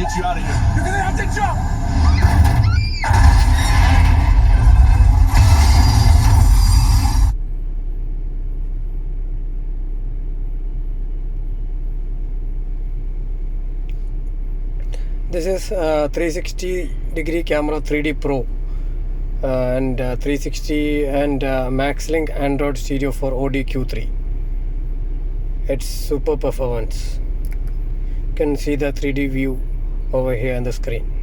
get you out of here. You're gonna have to jump! This is 360-degree camera 3D Pro and 360 and Maxxlink Android stereo for Audi Q5. It's super performance. You can see the 3D view over here on the screen.